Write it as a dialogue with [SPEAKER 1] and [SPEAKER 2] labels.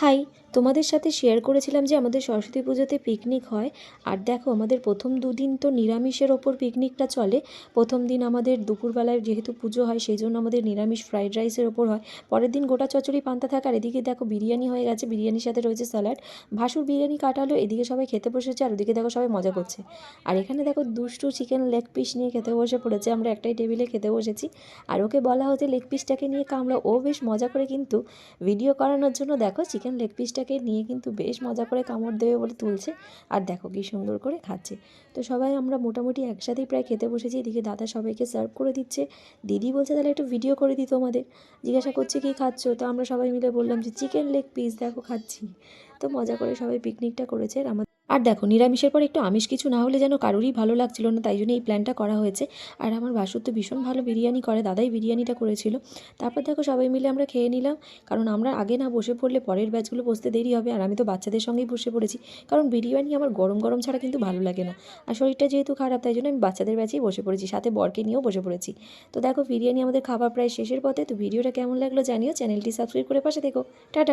[SPEAKER 1] High, তোমাদের সাথে share করেছিলাম যে আমাদের সরস্বতী পুজোতে পিকনিক হয়। আর দেখো, আমাদের প্রথম দুদিন তো নিরামিষের ওপর পিকনিকটা চলে। প্রথম দিন আমাদের দুপুরবেলায় যেহেতু পুজো হয় সেই জন্য আমাদের নিরামিষ ফ্রাইড রাইসের ওপর হয়। পরের দিন গোটা চচ্চড়ি পান্তা থাকে। আর এদিকে দেখো বিরিয়ানি হয়ে গেছে, বিরিয়ানির সাথে রয়েছে স্যালাড। ভাসুর বিরিয়ানি কাটালো, এদিকে সবাই খেতে বসেছে আর ওদিকে দেখো সবাই মজা করছে। আর এখানে দেখো দুষ্টু চিকেন লেগ পিস নিয়ে খেতে বসে পড়েছে। আমরা একটাই টেবিলে খেতে বসেছি আর ওকে বলা হচ্ছে লেগ পিসটাকে নিয়ে কামড়া। ও বেশ মজা করে কিন্তু ভিডিও করানোর জন্য দেখো চিকেন লেগ পিসটাকে নিয়ে কিন্তু বেশ মজা করে কামড় দেবে বলে তুলছে। আর দেখো কি সুন্দর করে খাচ্ছে। তো সবাই আমরা মোটামুটি একসাথেই প্রায় খেতে বসেছি। এদিকে দাদা সবাইকে সার্ভ করে দিচ্ছে। দিদি বলছে তাহলে একটু ভিডিও করে দিই তোমাদের। জিজ্ঞাসা করছে কী খাচ্ছ, তো আমরা সবাই মিলে বললাম যে চিকেন লেগ পিস দেখো খাচ্ছি। তো মজা করে সবাই পিকনিকটা করেছে। আর দেখো, নিরামিষের পর একটু আমিষ কিছু না হলে যেন কারোরই ভালো লাগছিল না, তাই জন্য এই প্ল্যানটা করা হয়েছে। আর আমার ভাসুর তো ভীষণ ভালো বিরিয়ানি করে, দাদাই বিরিয়ানিটা করেছিল। তারপর দেখো সবাই মিলে আমরা খেয়ে নিলাম, কারণ আমরা আগে না বসে পড়লে পরের ব্যাচগুলো বসতে দেরি হবে। আর আমি তো বাচ্চাদের সঙ্গেই বসে পড়েছি, কারণ বিরিয়ানি আমার গরম গরম ছাড়া কিন্তু ভালো লাগে না। আর শরীরটা যেহেতু খারাপ, তাই জন্য আমি বাচ্চাদের ব্যাচেই বসে পড়েছি, সাথে বরকে নিয়েও বসে পড়েছি। তো দেখো বিরিয়ানি আমাদের খাবার প্রায় শেষের পথে। তো ভিডিওটা কেমন লাগলো জানিও, চ্যানেলটি সাবস্ক্রাইব করে পাশে দেখো। টাটা।